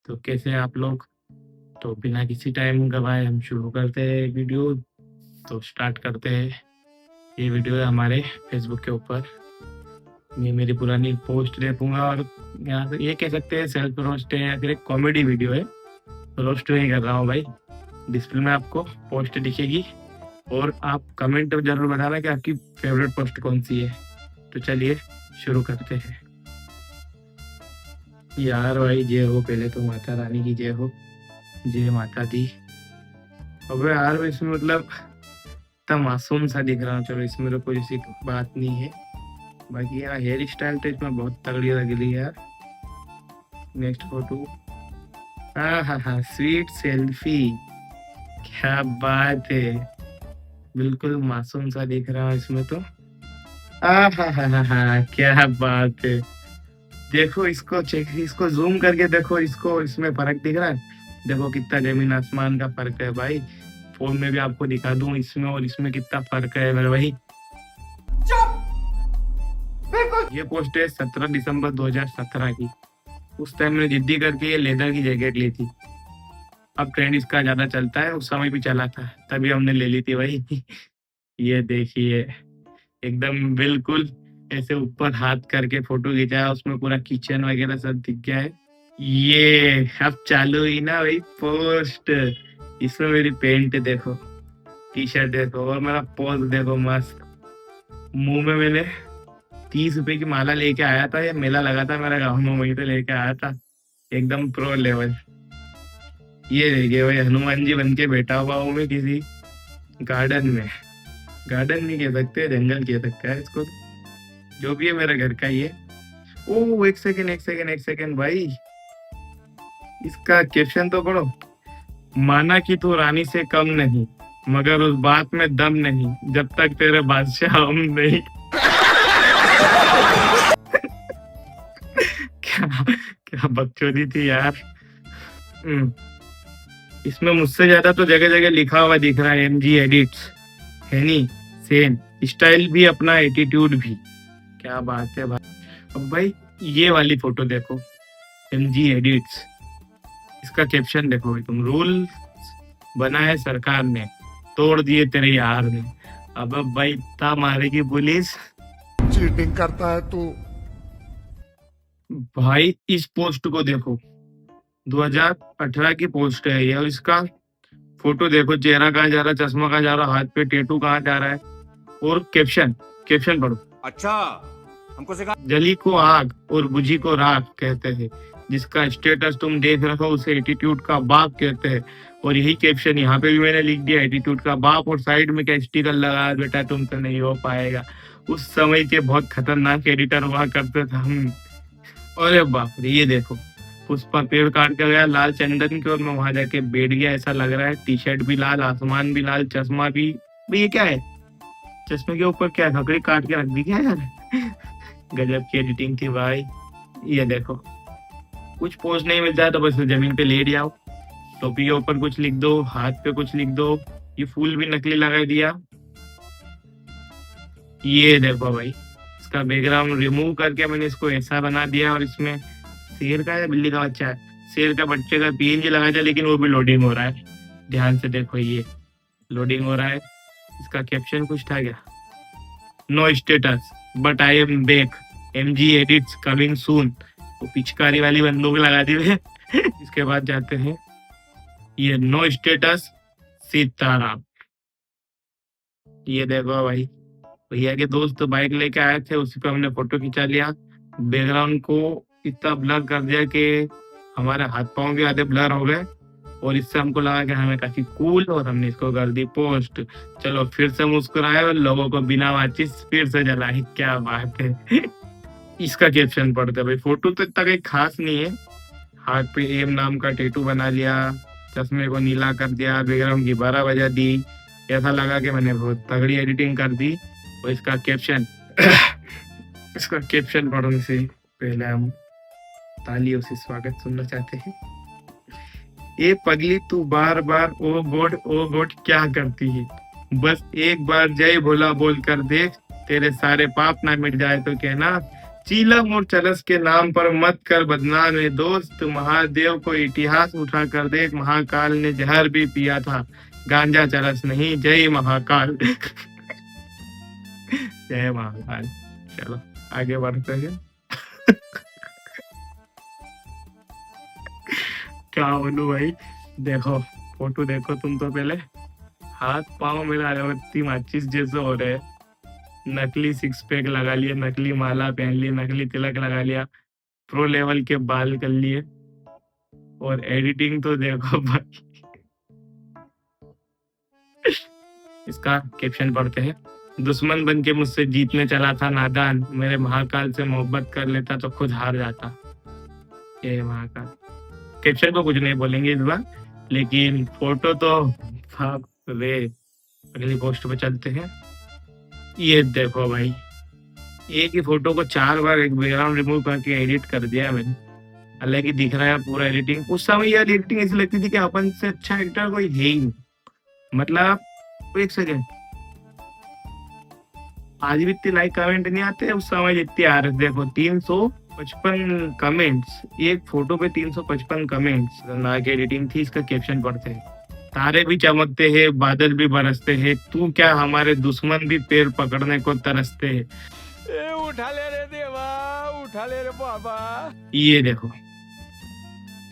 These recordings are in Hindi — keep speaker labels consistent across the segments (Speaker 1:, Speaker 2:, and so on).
Speaker 1: तो कैसे हैं आप लोग? तो बिना किसी टाइम गवाए हम शुरू करते हैं वीडियो। तो स्टार्ट करते हैं। ये वीडियो है हमारे फेसबुक के ऊपर। मैं मेरी पुरानी पोस्ट देखूंगा और यहाँ से ये कह सकते हैं सेल्फ रोस्ट है या फिर एक कॉमेडी वीडियो है। रोस्ट नहीं कर रहा हूँ भाई। डिस्प्ले में आपको पोस्ट दिखेगी और आप कमेंट जरूर बताना कि आपकी फेवरेट पोस्ट कौन सी है। तो चलिए शुरू करते हैं। यार भाई जय हो, पहले तो माता रानी की जय हो, जय माता दी। अबे यार इसमें मतलब इतना मासूम सा दिख रहा हूँ। चलो इसमें तो कोई ऐसी बात नहीं है। बाकी यार हेयर स्टाइल तो इसमें बहुत तगड़ी लग रही है यार। नेक्स्ट फोटो, हाँ स्वीट सेल्फी, क्या बात है। बिल्कुल मासूम सा दिख रहा हूँ इसमें तो। हाँ क्या बात है। देखो इसको चेक, इसको जूम करके देखो, इसको इसमें फर्क दिख रहा है। देखो कितना जमीन आसमान का फर्क है भाई। फोन में भी आपको दिखा दूं, इसमें और इसमें कितना फर्क है मेरे भाई। ये पोस्ट है 17 दिसंबर 2017 की। उस टाइम मैंने जिद्दी करके ये लेदर की जैकेट ली थी। अब ट्रेंड इसका ज्यादा चलता है, उस समय भी चला था, तभी हमने ले ली थी भाई। ये देखिए एकदम बिल्कुल ऐसे ऊपर हाथ करके फोटो खिंचाया, उसमें पूरा किचन वगैरह सब दिख गया है। ये अब चालू हुई ना भाई पोस्ट। इसमें मेरी पेंट देखो, टी शर्ट देखो और मेरा पोज देखो मस्त। मुंह में मैंने 30 रुपए की माला लेके आया था, ये मेला लगा था मेरा गाँव में, वहीं तो लेके आया था। एकदम प्रो लेवल। ये देखिए भाई हनुमान जी बन के बैठा हुआ हूँ मैं किसी गार्डन में। गार्डन नहीं कह सकते, जंगल कह सकते हैं इसको। जो भी है मेरे घर का ही है। ओ एक सेकेंड भाई, इसका कैप्शन तो पढ़ो। माना कि तू रानी से कम नहीं, मगर उस बात में दम नहीं, जब तक तेरे बादशाह हम नहीं। क्या बकचोदी थी यार। इसमें मुझसे ज्यादा तो जगह जगह लिखा हुआ दिख रहा है MG एडिट्स, है नी सेम स्टाइल भी अपना एटीट्यूड भी। क्या बात है भाई। अब भाई ये वाली फोटो देखो, MG एडिट्स। इसका कैप्शन देखो भाई तुम। रूल बना है सरकार ने, तोड़ दिए तेरे यार ने। अब भाई इतना मारेगी पुलिस।
Speaker 2: चीटिंग करता है तू।
Speaker 1: भाई इस पोस्ट को देखो, 2018 की पोस्ट है ये, और इसका फोटो देखो। चेहरा कहाँ जा रहा है, चश्मा कहाँ जा रहा है, हाथ पे टैटू कहाँ जा रहा है। और कैप्शन पढ़ो।
Speaker 3: अच्छा हमको सिखा।
Speaker 1: जली को आग और बुझी को राख कहते हैं, जिसका स्टेटस तुम देख रहे हो उसे एटीट्यूड का बाप कहते हैं। और यही कैप्शन यहाँ पे भी मैंने लिख दिया, एटीट्यूड का बाप। और साइड में क्या स्टिकर लगा, बेटा तुमसे नहीं हो पाएगा। उस समय के बहुत खतरनाक एडिटर हुआ करते थे हम। अरे बाप रे, ये देखो पुष्पा पेड़ काट के गया लाल चंदन की, और मैं वहां जाके बैठ गया। ऐसा लग रहा है टी शर्ट भी लाल, आसमान भी लाल, चश्मा भी। भाई ये क्या है, चश्मे के ऊपर क्या खकड़ी काट के रख दी क्या यार। गजब की एडिटिंग थी भाई। ये देखो कुछ पोस्ट नहीं मिलता है तो बस जमीन पे लेट जाओ, टोपी के ऊपर कुछ लिख दो, हाथ पे कुछ लिख दो। ये फूल भी नकली लगा दिया। ये देखो भाई इसका बैकग्राउंड रिमूव करके मैंने इसको ऐसा बना दिया, और इसमें शेर का या बिल्ली का बच्चा है, शेर का बच्चे का PNG लगा दिया, लेकिन वो भी लोडिंग हो रहा है। ध्यान से देखो, ये लोडिंग हो रहा है। इसका कैप्शन कुछ था क्या, no status but I am back, MG edits coming soon. वो पिचकारी वाली बंदूक लगा दी है। इसके बाद जाते हैं, ये नो स्टेटस सीताराम। ये देखो भाई भैया के दोस्त बाइक लेके आए थे, उसी पे हमने फोटो खिंचा लिया। बैकग्राउंड को इतना ब्लर कर दिया कि हमारे हाथ पांव भी आधे ब्लर हो गए, और इससे हमको लगा कि हमें काफी कूल, और हमने इसको कर दी पोस्ट। चलो फिर से मुस्कुराए और लोगों को बिना माचिस फिर से जलाए। क्या बात है। इसका कैप्शन पढ़ते भाई। फोटो तो इतना कहीं खास नहीं है। हाथ पे एम नाम का टैटू बना लिया, चश्मे को नीला कर दिया, बैकग्राउंड की 12 बजा दी। ऐसा लगा कि मैंने बहुत तगड़ी एडिटिंग कर दी। और इसका कैप्शन इसका कैप्शन पढ़ने से पहले हम तालियों से स्वागत सुनना चाहते हैं। ए पगली तू बार बार ओ गॉड क्या करती है, बस एक बार जय भोला बोल कर देख, तेरे सारे पाप ना मिट जाए तो कहना चीलम और चरस के नाम पर मत कर बदनाम है दोस्त, महादेव को इतिहास उठा कर देख, महाकाल ने जहर भी पिया था, गांजा चरस नहीं। जय महाकाल। जय महाकाल। चलो आगे बढ़ते हैं। क्या बोलूं भाई, देखो फोटो देखो तुम तो पहले, हाथ पाँव मेरा अगरबत्ती माचिस जैसे हो रहे हैं। नकली सिक्स पैक लगा लिया, नकली माला पहन ली, नकली तिलक लगा लिया, प्रो लेवल के बाल कर लिए, और एडिटिंग तो देखो भाई। इसका कैप्शन पढ़ते हैं। दुश्मन बन के मुझसे जीतने चला था नादान, मेरे महाकाल से मोहब्बत कर लेता तो खुद हार जाता। ये महाकाल। कैप्शन को कुछ नहीं बोलेंगे इस बार, लेकिन फोटो तो बाप रे। अगली पोस्ट पे चलते हैं। ये देखो भाई, एक ही फोटो को 4 बार एक बैकग्राउंड रिमूव करके एडिट कर दिया मैंने, हालांकि दिख रहा है पूरा एडिटिंग। उस समय यार एडिटिंग ऐसी लगती थी कि अपन से अच्छा एक्टर कोई है ही नहीं। मतलब एक सेकेंड, आज भी इतने लाइक कमेंट नहीं आते, उस समय जितने आ रहे। देखो 355 कमेंट्स, एक फोटो पे 355 कमेंट्स। ना की एडिटिंग थी। इसका कैप्शन पढ़ते हैं। तारे भी चमकते हैं, बादल भी बरसते हैं, तू क्या हमारे दुश्मन भी पैर पकड़ने को तरसते हैं।
Speaker 3: उठा ले रे देवा, उठा ले रे बाबा।
Speaker 1: ये देखो,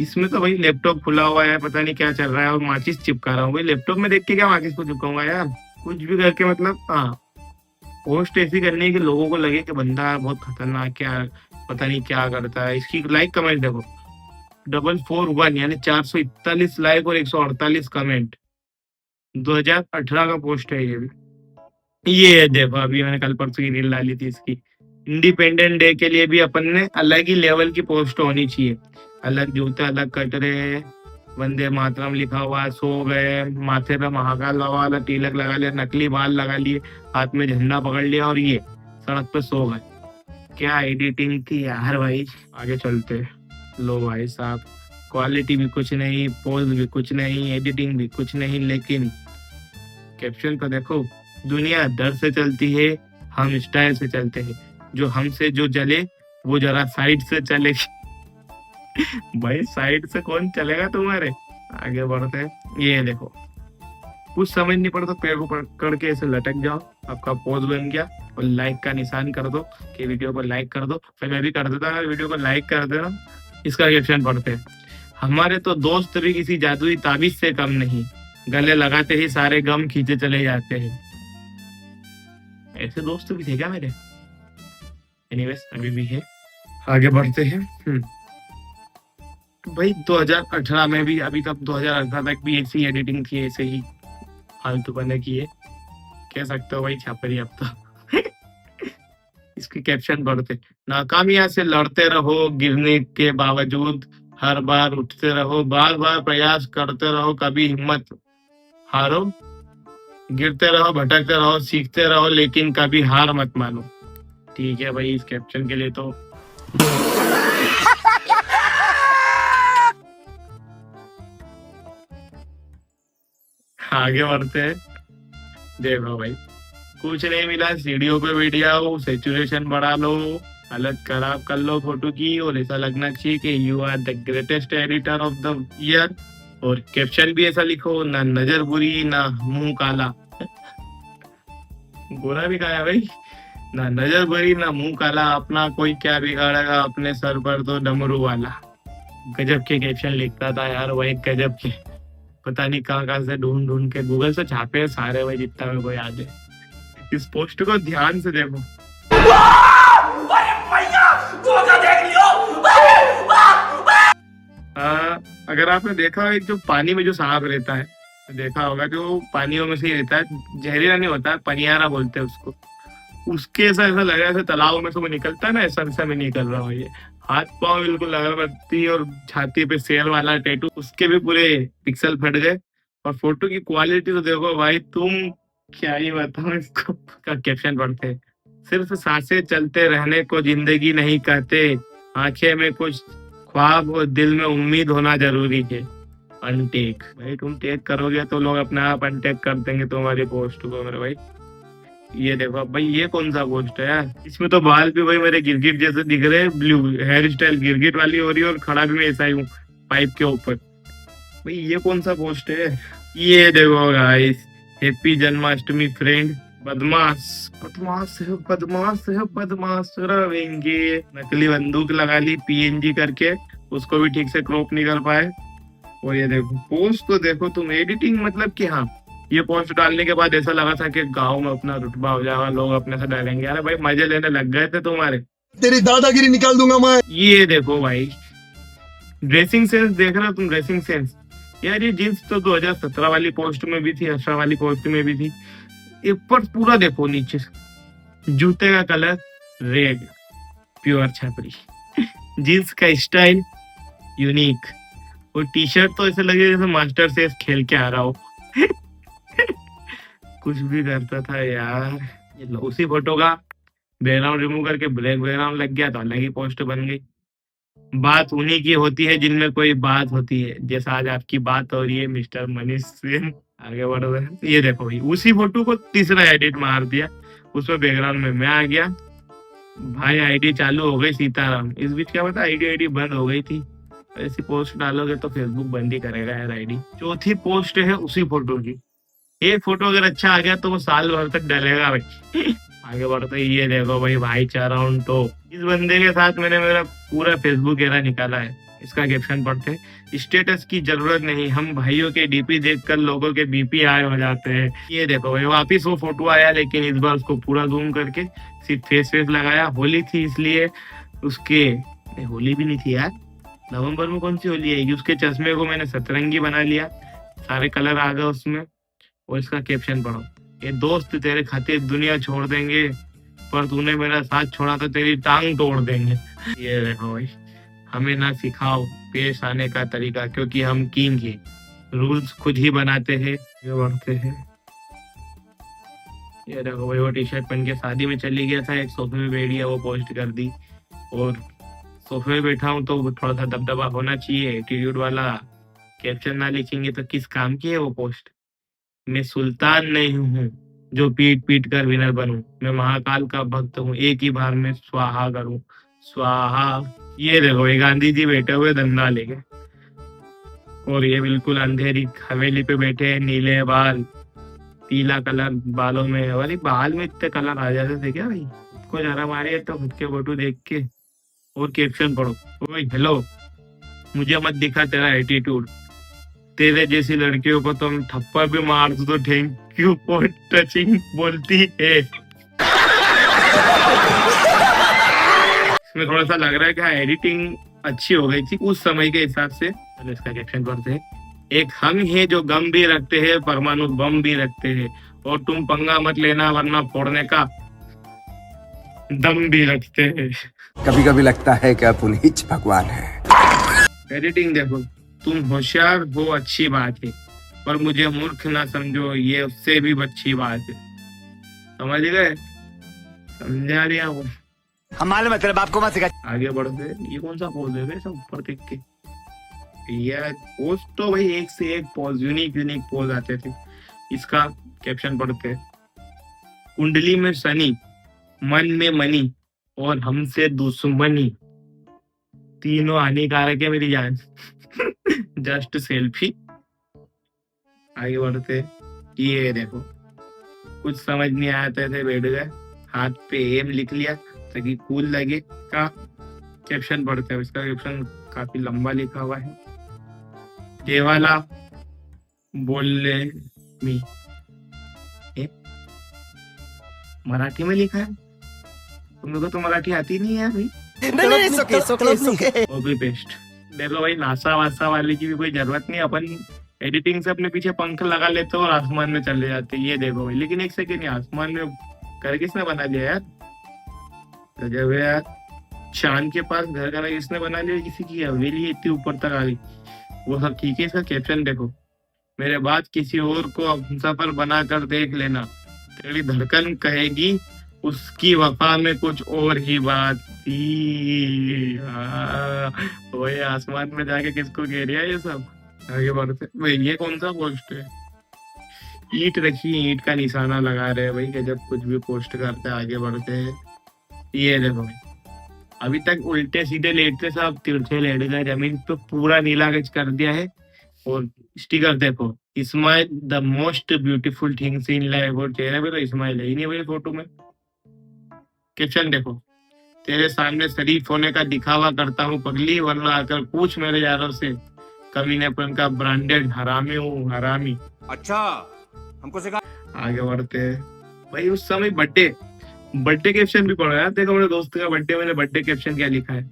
Speaker 1: इसमें तो भाई लैपटॉप खुला हुआ है, पता नहीं क्या चल रहा है, और माचिस चिपका रहा हूँ भाई। लैपटॉप में देख के क्या माचिस को चिपकाऊंगा यार, कुछ भी करके। मतलब हाँ, पोस्ट ऐसी करनी है कि लोगों को लगे कि बंदा बहुत खतरनाक, क्या पता नहीं क्या करता है। इसकी लाइक कमेंट देखो, 441 यानी 441 लाइक और 148 कमेंट। 2018 का पोस्ट है ये भी। ये देखो, अभी मैंने कल परसों की रील डाली थी इसकी। इंडिपेंडेंट डे के लिए भी अपन ने अलग ही लेवल की पोस्ट होनी चाहिए। अलग जूते, अलग कटरे, वंदे मातरम लिखा हुआ, सो गए, माथे पे महाकाल वाला तिलक लगा लिया, नकली बाल लगा लिए, हाथ में झंडा पकड़ लिया, और ये सड़क पे सो गए। क्या एडिटिंग थी यार भाई। आगे चलते। लो भाई साहब, क्वालिटी भी कुछ नहीं, पोज भी कुछ नहीं, एडिटिंग भी कुछ नहीं, लेकिन कैप्शन को देखो। दुनिया डर से चलती है, हम स्टाइल से चलते हैं, जो हमसे जो जले वो जरा साइड से चलेगी। भाई साइड से कौन चलेगा तुम्हारे। आगे बढ़ते हैं। ये देखो, कुछ समझ नहीं पड़ता, पैर को पकड़ के ऐसे लटक जाओ, आपका पोज बन गया, और लाइक का निशान कर दो कि वीडियो को लाइक कर दो। फिर मैं भी कर देता हूँ, वीडियो को लाइक कर देना। इसका कैप्शन पढ़ते हैं। हमारे तो दोस्त भी किसी जादुई ताबीज से कम नहीं, गले लगाते ही सारे गम खींचे चले जाते हैं। ऐसे दोस्त भी थे क्या मेरे। एनीवेज, अभी भी है। आगे बढ़ते हैं। भाई 2018 में भी, अभी तक 2018 तक भी ऐसी एडिटिंग थी, ऐसे ही फालतू बने की है, कह सकते हो भाई छापरी अब तो। इसके कैप्शन पढ़ते। नाकामियां से लड़ते रहो, गिरने के बावजूद हर बार उठते रहो, बार बार प्रयास करते रहो, कभी हिम्मत हारो, गिरते रहो, भटकते रहो, सीखते रहो, लेकिन कभी हार मत मानो। ठीक है भाई, इस कैप्शन के लिए तो आगे बढ़ते हैं। देखो भाई, कुछ नहीं मिला, सीढ़ियों पे बैठ जाओ, सैचुरेशन बढ़ा लो, हालत खराब कर लो फोटो की, और ऐसा लगना चाहिए कि you are the greatest editor of the year. और कैप्शन भी ऐसा लिखो, ना नजर बुरी ना मुंह काला। बुरा भी कहा है भाई, ना नजर बुरी ना मुंह काला, अपना कोई क्या बिगाड़ेगा, अपने सर पर तो डमरू वाला। गजब के कैप्शन लिखता था यार भाई, गजब के। पता नहीं कहाँ से ढूंढ ढूंढ के गूगल से छापे सारे भाई, जितना मेरे को याद है। इस पोस्ट को ध्यान से देखो। अगर आपने देखा है, जो पानी में जो सांप रहता है, देखा होगा, जो पानियों में से ही रहता है, जहरीला नहीं होता, पनियारा बोलते हैं उसको। उसके ऐसा लगा ऐसे तालाब में से वो निकलता है ना, ऐसा मैं निकल रहा हूँ। ये हाथ पाँव बिल्कुल अगरबत्ती और छाती पे शेर वाला टैटू, उसके भी पूरे पिक्सल फट गए। और फोटो की क्वालिटी तो देखो भाई, तुम क्या ही बताओ इसको। का कैप्शन पढ़ते, सिर्फ सांसें चलते रहने को जिंदगी नहीं कहते, आंखें में कुछ ख्वाब और दिल में उम्मीद होना जरूरी है। अनटेक भाई, तुम टेक करोगे तो लोग अपने आप अनटेक कर देंगे तुम्हारी पोस्ट को मेरे भाई। ये देखो भाई, ये कौन सा पोस्ट है यार? इसमें तो बाल भी भाई मेरे गिरगिट जैसे दिख रहे हैं, ब्लू हेयर स्टाइल गिरगिट वाली हो रही है और खड़ा भी मैं ऐसा ही हूँ पाइप के ऊपर। भाई ये कौन सा पोस्ट है? ये देखो गाइस, हैप्पी जन्माष्टमी फ्रेंड। बदमाश बदमाश है, बदमाश है, बदमाश रहेंगे। नकली बंदूक लगा ली पीएनजी करके, उसको भी ठीक से क्रॉप नहीं कर पाए। और ये देखो पोस्ट तो देखो तुम, एडिटिंग मतलब कि हाँ, ये पोस्ट डालने के बाद ऐसा लगा था कि गांव में अपना रुतबा हो जाएगा, लोग अपने से डालेंगे। अरे भाई मजे लेने लग गए थे तुम्हारे।
Speaker 2: तेरी दादागिरी निकाल दूंगा मैं।
Speaker 1: ये देखो भाई, ड्रेसिंग सेंस देख रहे हो तुम? ड्रेसिंग सेंस यार, ये जींस तो 2017 वाली पोस्ट में भी थी, 18 वाली पोस्ट में भी थी। ऊपर पूरा देखो, नीचे जूते का कलर रेड, प्योर छपरी। जींस का स्टाइल यूनिक, और टी शर्ट तो ऐसे लगे जैसे मास्टर से खेल के आ रहा हो। कुछ भी करता था यार। ये लो, उसी फोटो का बैकग्राउंड रिमूव करके ब्लैक बैकग्राउंड लग गया तो अलग ही पोस्ट बन गई। बात उन्हीं की होती है जिनमें कोई बात होती है, जैसा आज आपकी बात हो रही है मिस्टर मनीष सेन। आगे बढ़ रहे हैं। ये देखो भाई, उसी फोटो को तीसरा एडिट मार दिया, उसमें बैकग्राउंड में मैं आ गया। भाई आईडी चालू हो गई सीताराम। इस बीच क्या पता आईडी बंद हो गई थी। ऐसी पोस्ट डालोगे तो फेसबुक बंद ही करेगा यार आईडी। चौथी पोस्ट है उसी फोटो की। एक फोटो अगर अच्छा आ गया तो वो साल भर तक डलेगा भाई। आगे बढ़ते ये देखो भाईचारा उन तो। इस बंदे के साथ मैंने मेरा पूरा फेसबुक एरा निकाला है। इसका कैप्शन पढ़ते, स्टेटस की जरूरत नहीं, हम भाइयों के डीपी देखकर लोगों के बीपी हाई हो जाते हैं। ये देखो भाई, वापिस वो फोटो आया, लेकिन इस बार उसको पूरा जूम करके सिर्फ फेस लगाया। होली थी इसलिए उसके, होली भी नहीं थी यार, नवंबर में कौन सी होली आएगी। उसके चश्मे को मैंने सतरंगी बना लिया, सारे कलर आ गए उसमें। और इसका कैप्शन पढ़ो, ये दोस्त तेरे खातिर दुनिया छोड़ देंगे, पर तूने मेरा साथ छोड़ा तो तेरी टांग तोड़ देंगे। ये देखो भाई, हमें ना सिखाओ पेश आने का तरीका, क्योंकि हम किंग हैं, रूल्स खुद ही बनाते हैं। ये बढ़ते हैं। ये देखो भाई, वो टी शर्ट पहन के शादी में चली गया था, एक सोफे में बैठ गया, वो पोस्ट कर दी। और सोफे में बैठा हूँ तो थोड़ा सा दबदबा होना चाहिए, एटीट्यूड वाला। कैप्शन ना लिखेंगे तो किस काम की है वो पोस्ट। मैं सुल्तान नहीं हूँ जो पीट पीट कर विनर बनूं, मैं महाकाल का भक्त हूँ, एक ही बार में स्वाहा करूं, स्वाहा। ये देखो, ये गांधी जी बैठे हुए धंधा लेके, और ये बिल्कुल अंधेरी हवेली पे बैठे हैं, नीले बाल, पीला कलर बालों में। अरे बाल में इतने कलर आ जाते थे क्या भाई? को जरा मारे तो खुद के फोटो देख के। और कैप्शन पढ़ो, ओए हेलो, मुझे मत दिखा तेरा एटीट्यूड, तेरे जैसी लड़कियों को तुम थप्पड़ भी मार दो तो थैंक यू फॉर टचिंग बोलती है। इसमें थोड़ा सा लग रहा है कि हाँ, एडिटिंग अच्छी हो गई थी उस समय के हिसाब से। तो इसका कैप्शन पढ़ते हैं, एक हम हैं जो गम भी रखते हैं, परमाणु बम भी रखते हैं, और तुम पंगा मत लेना वरना फोड़ने का दम भी रखते हैं।
Speaker 4: कभी कभी लगता है कि आप उन्हीं भगवान है।
Speaker 1: एडिटिंग देखो, तुम होशियार हो अच्छी बात है, पर मुझे मूर्ख ना समझो, ये उससे भी अच्छी बात है। समझ गए? समझा दिया वो।
Speaker 4: हम मालूम है तेरे बाप को मत सिखा।
Speaker 1: आगे बढ़ते, ये कौन सा पोज है सब ऊपर देख के? यार पोज तो भाई एक से एक पोज, यूनिक पोज आते थे। इसका कैप्शन पढ़ते, कुंडली में शनि, मन में मनी, और हमसे दुश्मनी, तीनों हानिकारक है मेरी जान। Just selfie. आगे बढ़ते, ये देखो, कुछ समझ नहीं आया था, बैठ गए, हाथ पे एम लिख लिया ताकि कूल लगे। का कैप्शन पढ़ते हैं, इसका कैप्शन काफी लंबा लिखा हुआ है। ये वाला बोलने मी, मराठी में लिखा है, तुम लोगों को तो मराठी आती नहीं है भाई। Copy paste. देखो भाई, नासा वासा वाले की भी कोई जरूरत नहीं, अपन एडिटिंग से अपने पीछे पंख लगा लेते और आसमान में चले जाते। ये देखो भाई, लेकिन एक सेकंड, आसमान में घर किसने बना लिया यार? गजब है यार, चांद के पास घर का किसने बना लिया? किसी की हवेली इतनी ऊपर तक आ गई। वो सब ठीक है। इसका कैप्शन देखो, मेरे बाद किसी और को सफर बना कर देख लेना, तेरी धड़कन कहेगी उसकी वफा में कुछ और ही बात थी। वही आसमान में जाके किसको कह रहा है ये सब? आगे बढ़ते, ये कौन सा पोस्ट है? ईंट रखी, ईंट का निशाना लगा रहे हैं भाई, कि जब कुछ भी पोस्ट करते हैं आगे बढ़ते हैं। ये देखो भाई, अभी तक उल्टे सीधे लेटते सब तिरछे लेट गए, जमीन पे पूरा नीला गज कर दिया है। और स्टिकर देखो, smile the most beautiful things in life, और चेहरे पे तो स्माइल है ही नहीं भाई फोटो में। कैप्शन देखो, तेरे सामने शरीफ होने का दिखावा करता हूँ पगली, वरना आकर पूछ मेरे यारों से, कमीनेपन का ब्रांडेड हरामी हूँ हरामी।
Speaker 3: अच्छा हमको सिखा।
Speaker 1: आगे बढ़ते हैं भाई। उस समय बर्थडे कैप्शन भी पढ़ो यार। देखो मेरे दोस्त का बर्थडे, मैंने बर्थडे कैप्शन क्या लिखा है,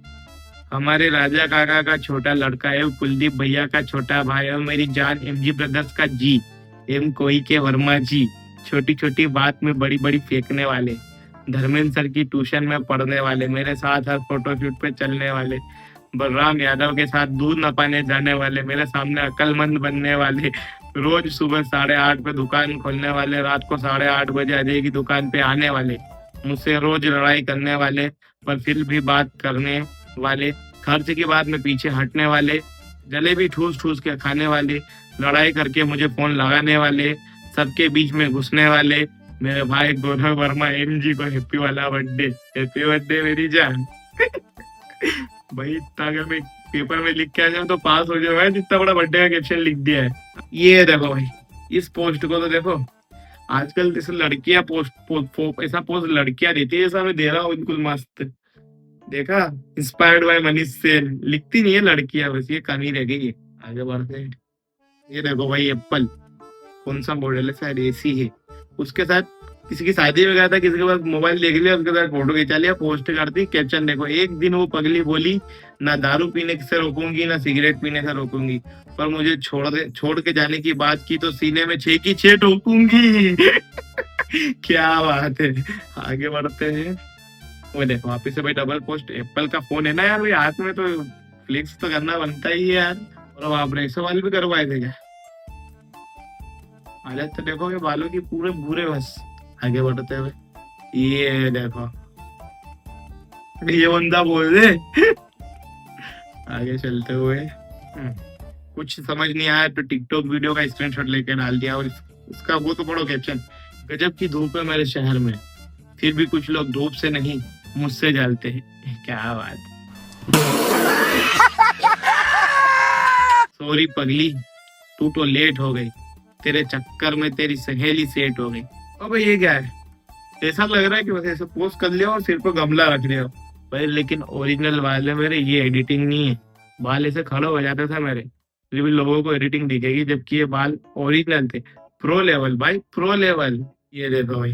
Speaker 1: हमारे राजा काका का छोटा लड़का है, कुलदीप भैया का छोटा भाई है, मेरी जान एमजी ब्रदर्स का जी, एम कोई के वर्मा जी, छोटी छोटी बात में बड़ी बड़ी फेंकने वाले, धर्मेंद्र सर की ट्यूशन में पढ़ने वाले, मेरे साथ हर फोटोशूट पे चलने वाले, बलराम यादव के साथ दूध न पाने जाने वाले, मेरे सामने अक्लमंद बनने वाले, रोज सुबह 8:30 पे दुकान खोलने वाले, रात को 8:30 बजे अजय की दुकान पे आने वाले, मुझसे रोज लड़ाई करने वाले पर फिर भी बात करने वाले, खर्च की बात में पीछे हटने वाले, जलेबी ठूस ठूस के खाने वाले, लड़ाई करके मुझे फोन लगाने वाले, सबके बीच में घुसने वाले, मेरे भाई गौरव वर्मा एमजी को हैप्पी वाला बर्थडे मेरी जान। भाई इतना अगर मैं पेपर में लिख के आ जाऊं तो पास हो जाऊंगा, जितना बड़ा बर्थडे का कैप्शन लिख दिया है। ये देखो भाई, इस पोस्ट को तो देखो, आजकल जैसे लड़कियां ऐसा पोस्ट लड़कियां देती है, जैसा मैं दे रहा हूँ बिल्कुल मस्त। देखा, इंस्पायर्ड बाय मनीष सेन लिखती नहीं है लड़कियां, बस ये कमी रह गई है। आगे बढ़ते हैं। ये देखो भाई, एप्पल कौन सा मॉडल है, शायद एसी है, उसके साथ किसी की शादी में गया था, किसी के पास मोबाइल देख लिया, उसके साथ फोटो खिंचा लिया, पोस्ट कर दी। कैप्शन देखो, एक दिन वो पगली बोली, ना दारू पीने से रोकूंगी ना सिगरेट पीने से रोकूंगी, पर मुझे छोड़ के जाने की बात की तो सीने में 6 की 6 ठोकूंगी। क्या बात है। आगे बढ़ते हैं। वो देखो वापिस से भाई डबल पोस्ट, एप्पल का फोन है ना यार भाई हाथ में, तो फ्लिक्स तो करना बनता ही है यार। और आप रेसो वाले भी करवाए थे क्या? हालत तो देखो ये बालों की पूरे बुरे बस। आगे बढ़ते हुए ये देखो, ये बंदा बोल दे। आगे चलते हुए कुछ समझ नहीं आया तो टिकटॉक वीडियो का स्क्रीनशॉट लेके डाल दिया, और उसका वो तो पढ़ो कैप्शन, गजब की धूप है मेरे शहर में, फिर भी कुछ लोग धूप से नहीं मुझसे जलते हैं। क्या बात। सॉरी पगली, तू तो लेट हो गई, तेरे चक्कर में तेरी सहेली सेट हो गई। अब ये क्या है, ऐसा लग रहा है कि बस ऐसे पोस्ट कर लिया और सिर पर गमला रख लिया भाई, लेकिन ओरिजिनल बाल है मेरे, ये एडिटिंग नहीं है। बाल ऐसे खड़े हो जाते थे मेरे, फिर भी लोगों को एडिटिंग दिखेगी, जबकि ये बाल ओरिजिनल थे, प्रो लेवल भाई, प्रो लेवल। ये देखो भाई,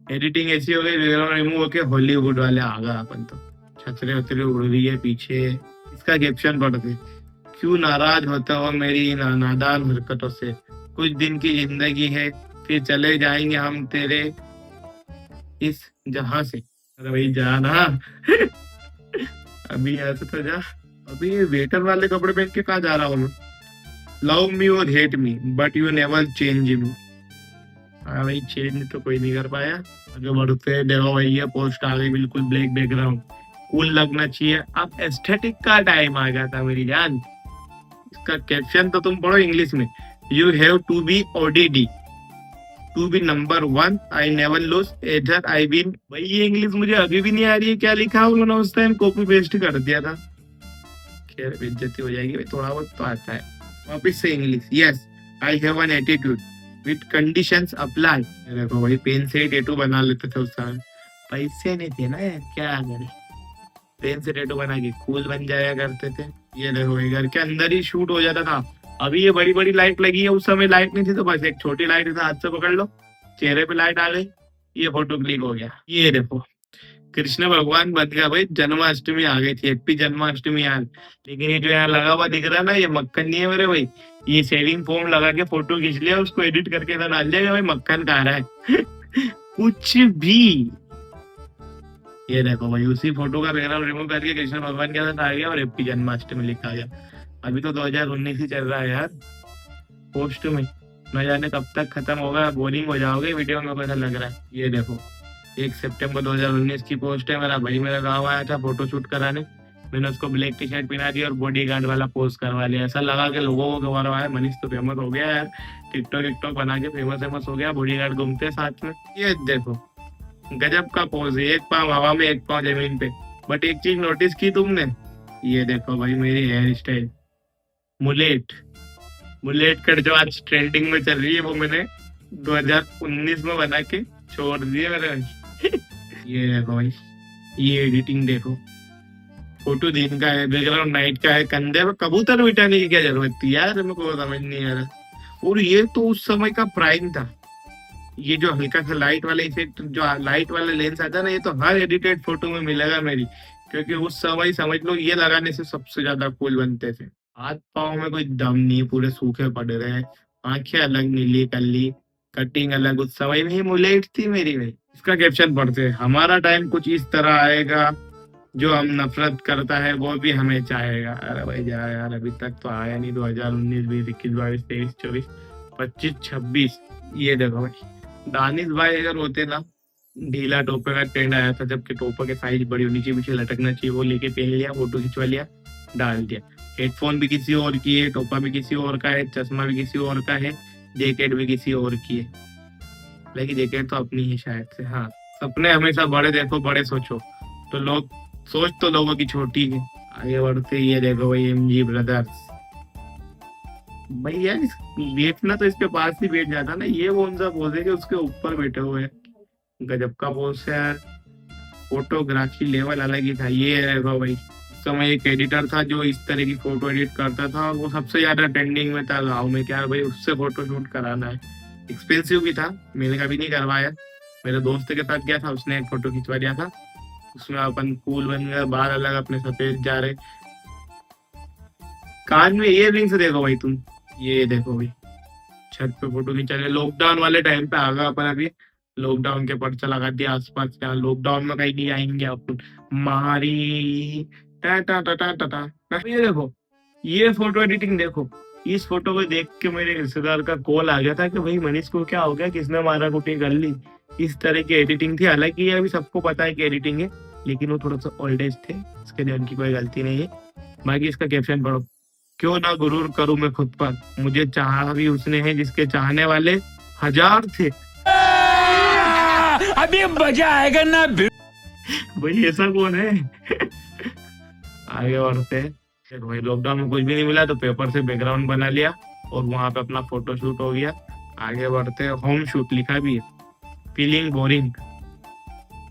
Speaker 1: एडिटिंग ऐसी हो गई, बैकग्राउंड रिमूव होके हॉलीवुड वाले आ गए अपन तो, छतरे वतरे उड़ रही है पीछे। इसका कैप्शन पढ़ते, क्यों नाराज होते हो मेरी नादान हरकतों से, कुछ दिन की जिंदगी है फिर चले जाएंगे हम तेरे इस जहां से। अरे भाई जाना। अभी यहाँ से तो जा। अभी ये वेटर वाले कपड़े पहन के कहाँ जा रहा हूँ? लव मी और hate me but you never change me. हाँ भाई, चेंज तो कोई नहीं कर पाया। आगे बढ़ते देखो भाई, ये पोस्ट आ गई बिल्कुल ब्लैक बैकग्राउंड, कूल लगना चाहिए। अब एस्थेटिक का टाइम आ गया था मेरी जान। इसका कैप्शन तो तुम पढ़ो इंग्लिश में, you have to be O D D to be number 1, I never lose ether I win. भाई ये इंग्लिश मुझे अभी भी नहीं आ रही है, क्या लिखा है उन्होंने उस टाइम, कॉपी पेस्ट कर दिया था। खैर बेइज्जती हो जाएगी भाई, थोड़ा बहुत तो आता है। वापिस से English, yes I have an attitude with conditions apply. देखो भाई, पेन से टैटू बना लेते थे उस समय, पैसे नहीं थे ना यार, क्या करें, पेन से टैटू बना के कूल बन जाया करते थे। ये देखो घर के अंदर ही शूट हो जाता था। अभी ये बड़ी बड़ी लाइट लगी है, उस समय लाइट नहीं थी तो बस एक छोटी लाइट था, हाथ से पकड़ लो, चेहरे पे लाइट आ गई, ये फोटो क्लिक हो गया। ये देखो कृष्ण भगवान बन गया भाई, जन्माष्टमी आ गई थी, हैप्पी जन्माष्टमी यार। लेकिन ये जो यहाँ लगा हुआ दिख रहा है ना, ये मक्खन नहीं है मेरे भाई, ये शेविंग फोम लगा के फोटो खींच लिया, उसको एडिट करके इधर डाल दिया भाई, मक्खन खा रहा है। कुछ भी। ये देखो भाई, उसी फोटो का बैकग्राउंड रिमूव करके कृष्ण भगवान के साथ आ गया और हैप्पी जन्माष्टमी लिखा गया। अभी तो 2019 ही चल रहा है यार, पोस्ट में न जाने कब तक खत्म होगा, बोरिंग हो जाओगे वीडियो में, कैसा लग रहा है। ये देखो 1 सितंबर 2019 की पोस्ट है, मेरा भाई मेरा गाँव आया था फोटो शूट कराने, मैंने उसको ब्लैक टी शर्ट पहना दी और बॉडीगार्ड वाला पोज करवा लिया। ऐसा लगा कि लोगों को गौरव है, मनीष तो फेमस हो गया यार, टिकटॉक टिकटॉक बना के फेमस हो गया, बॉडीगार्ड घूमते साथ में। ये देखो गजब का पोज है, एक पाँव हवा में एक पाँव जमीन पे। बट एक चीज नोटिस की तुमने, ये देखो भाई मेरी hair style, mullet mullet cut जो आज ट्रेंडिंग में चल रही है, वो मैंने 2019 में बना के छोड़ दिए मेरे। ये देखो भाई, ये एडिटिंग देखो, फोटो दिन का है, बैकग्राउंड नाइट का है, कंधे पे कबूतर बिठाने की क्या जरूरत थी यार, मेरे को समझ नहीं आ रहा। और ये तो उस समय का प्राइम था, ये जो हल्का सा लाइट वाला इफेक्ट, जो लाइट वाला लेंस आता है ना, ये तो हर एडिटेड फोटो में मिलेगा मेरी, क्योंकि उस समय समझ लो ये लगाने से सबसे ज्यादा कूल बनते थे। हाथ पाँव में कोई दम नहीं, पूरे सूखे पड़ रहे हैं, आंखें अलग नीली कल्ली, कटिंग अलग, उस समय में ही मुलेट थी मेरी में। इसका कैप्शन पढ़ते, हमारा टाइम कुछ इस तरह आएगा, जो हम नफरत करता है वो भी हमें चाहेगा। अरे भाई जा यार, अभी तक तो आया नहीं 2019, 20, 21, 22, 23, 24, 25, 26। ये देखो भाई, दानिश भाई अगर होते ना, ढीला टोपे का ट्रेंड आया था, जबकि टोपे के साइज बड़ी होनी चाहिए, पीछे लटकना चाहिए, वो लेके पहन लिया, फोटो खिंचवा लिया, डाल दिया। हेडफोन भी किसी और की है, टोपा भी किसी और का है, चश्मा भी किसी और का है, जैकेट भी किसी और की है, लेकिन जैकेट तो अपनी है शायद से। हाँ, सपने हमेशा बड़े देखो, बड़े सोचो, तो लोग सोच तो लोगों की छोटी है। आगे बढ़ते, ये देखो भाई एमजी ब्रदर्स, भाई यार बैठना तो इसके पास ही बैठ जाता ना, ये कौन सा पोज है कि उसके ऊपर बैठे हुए हैं, गजब का पोज है यार, फोटोग्राफी लेवल अलग ही था। ये देखो भाई, उस समय एक एडिटर था जो इस तरह की फोटो एडिट करता था, और वो सबसे ज्यादा ट्रेंडिंग में था गाँव में, क्या भाई उससे फोटो शूट कराना है। एक्सपेंसिव भी था, मैंने कभी नहीं करवाया, मेरे दोस्त के साथ गया था, उसने एक फोटो खिंचवा दिया था, उसमें अपन कूल बन गए, बाल अलग अपने सफेद जा रहे, कान में ईयर रिंग्स देखो भाई तुम। ये देखो भाई, छत पे फोटो खींचा रहे, लॉकडाउन वाले टाइम पे आ गया अपन, अभी लॉकडाउन के पर्चा लगा दिया आसपास, क्या लॉकडाउन में कहीं नहीं आएंगे अपन, मारी टा टा टा टा टा टा। ये देखो, ये फोटो एडिटिंग देखो, इस फोटो को देख के मेरे रिश्तेदार का कॉल आ गया था कि भाई मनीष को क्या हो गया, किसने मारा कुटी कर ली। इस तरह की एडिटिंग थी, हालांकि ये अभी सबको पता है कि एडिटिंग है, लेकिन वो थोड़ा सा ओल्ड एज थे, इसके लिए उनकी कोई गलती नहीं है। बाकी इसका कैप्शन पढ़ो, क्यों ना गुरूर करूं मैं खुद पर, मुझे चाहा भी उसने है जिसके चाहने वाले 1000 थे।
Speaker 3: अभी मजा आएगा ना।
Speaker 1: भाई ऐसा कौन है। आगे बढ़ते हैं, देखो भाई लॉकडाउन में कुछ भी नहीं मिला तो पेपर से बैकग्राउंड बना लिया और वहां पे अपना फोटो शूट हो गया। आगे बढ़ते हैं, होम शूट लिखा भी है, feeling boring,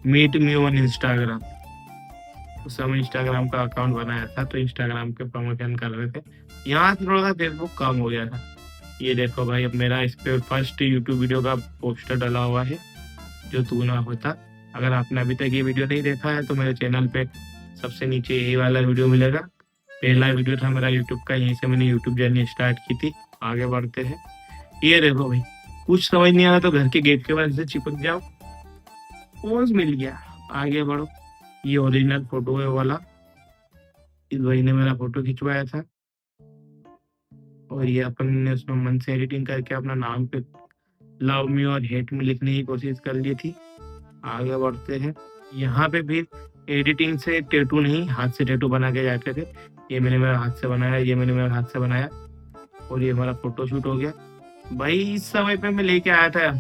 Speaker 1: meet me on Instagram. उस समय इंस्टाग्राम का अकाउंट बनाया था, तो इंस्टाग्राम के प्रमोशन कर रहे थे, यहाँ से थोड़ा सा फेसबुक कम हो गया था। ये देखो भाई, अब मेरा इस पे फर्स्ट यूट्यूब वीडियो का पोस्टर डला हुआ है, जो तू ना होता। अगर आपने अभी तक ये वीडियो नहीं देखा है तो मेरे चैनल पे सबसे नीचे यही वाला वीडियो मिलेगा, पहला वीडियो था मेरा यूट्यूब का, यहीं से मैंने यूट्यूब जर्नी स्टार्ट की थी। आगे बढ़ते हैं, ये देखो भाई, कुछ समझ नहीं आ रहा तो घर के गेट के बाद से चिपक जाओ, पोज मिल गया। आगे बढ़ो, ये ओरिजिनल फोटो है वाला, इस भाई ने मेरा फोटो खिंचवाया था, और ये अपन ने उसमें मन से एडिटिंग करके अपना नाम पे लव मी और हेट मी लिखने की कोशिश कर ली थी। आगे बढ़ते हैं, यहाँ पे भी एडिटिंग से टैटू नहीं, हाथ से टैटू बना के जाते थे। ये मैंने मेरा हाथ से बनाया, ये मैंने मेरा हाथ से बनाया, और ये हमारा फोटो शूट हो गया। भाई इस समय पे मैं लेके आया था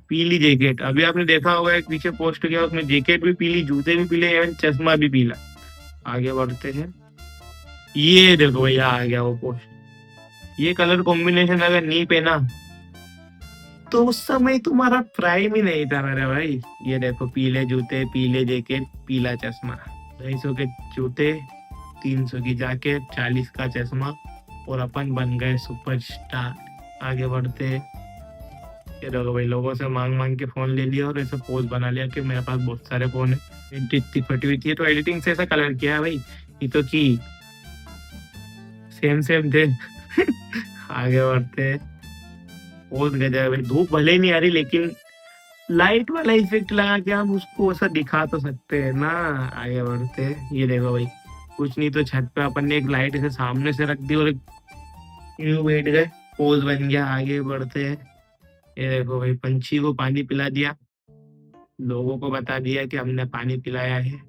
Speaker 1: पीली जैकेट, अभी आपने देखा होगा एक पीछे पोस्ट किया, उसमें जैकेट भी पीली, जूते भी पीले, एवं चश्मा भी पीला। आगे बढ़ते हैं, ये देखो भैया आ गया वो पोस्ट, ये कलर कॉम्बिनेशन अगर नहीं पहना तो उस समय तुम्हारा प्राइम ही नहीं था मेरे भाई। ये देखो, पीले जूते, पीले जैकेट, पीला चश्मा, 250 के जूते, 300 की जैकेट, 40 का चश्मा, और अपन बन गए सुपरस्टार। आगे बढ़ते, ये देखो भाई, लोगों से मांग मांग के फोन ले लिया और ऐसा पोज बना लिया कि मेरे पास बहुत सारे फोन है, इतनी फटी हुई थी तो एडिटिंग से ऐसा कलर किया है भाई, ये तो की सेम सेम थे। आगे बढ़ते, पोज गजब है भाई, धूप भले ही नहीं आ रही लेकिन लाइट वाला इफेक्ट लगा के हम उसको ऐसा दिखा तो सकते हैं ना। आगे बढ़ते, ये देखो भाई, कुछ नहीं तो छत पे अपन ने एक लाइट ऐसे सामने से रख दी और यूं बैठ गए, पोज बन गया। आगे बढ़ते हैं, ये देखो भाई, पंछी को पानी पिला दिया, लोगों को बता दिया कि हमने पानी पिलाया है।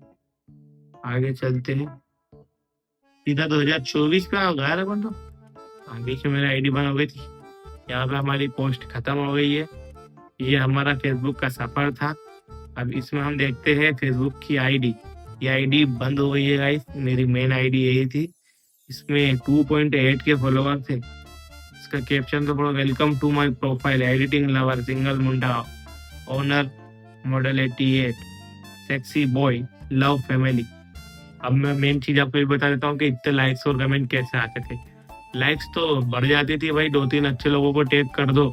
Speaker 1: आगे चलते हैं, सीधा 2024 का हो गया अपन तो। बीच में मेरी आईडी बंद हो गई थी। यहाँ पे हमारी पोस्ट खत्म हो गई है। ये हमारा फेसबुक का सफर था। अब इसमें हम देखते हैं फेसबुक की आईडी। ये आईडी बंद हो गई है गाइस। मेरी मेन आईडी यही थी। इसमें 2.8 के फॉलोवर थे। इसका कैप्शन तो पढ़ो, welcome to my profile, editing lover, single मुंडा, owner model 88, sexy boy, love family. अब मैं मेन चीज आपको ये बता देता हूँ कि इतने लाइक्स और कमेंट कैसे आते थे। लाइक्स तो बढ़ जाती थी भाई, 2-3 अच्छे लोगों को टैग कर दो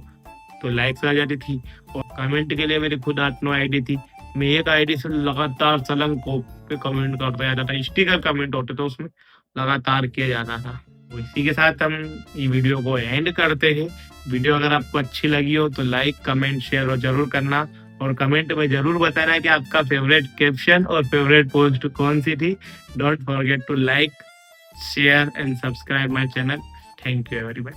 Speaker 1: तो लाइक्स आ जाती थी। और कमेंट के लिए मेरी खुद 8-9 आईडी थी। मैं एक आईडी से लगातार सलंग को पे कमेंट करता जाता था। स्टिकर कमेंट होते थे उसमें, लगातार किया जाता था। तो इसी के साथ हम ये वीडियो को एंड करते हैं। वीडियो अगर आपको अच्छी लगी हो तो लाइक, कमेंट, शेयर और जरूर करना। और कमेंट में जरूर बताना कि आपका फेवरेट कैप्शन और फेवरेट पोस्ट कौन सी थी। Don't forget to like, share and subscribe my channel. Thank you everyone.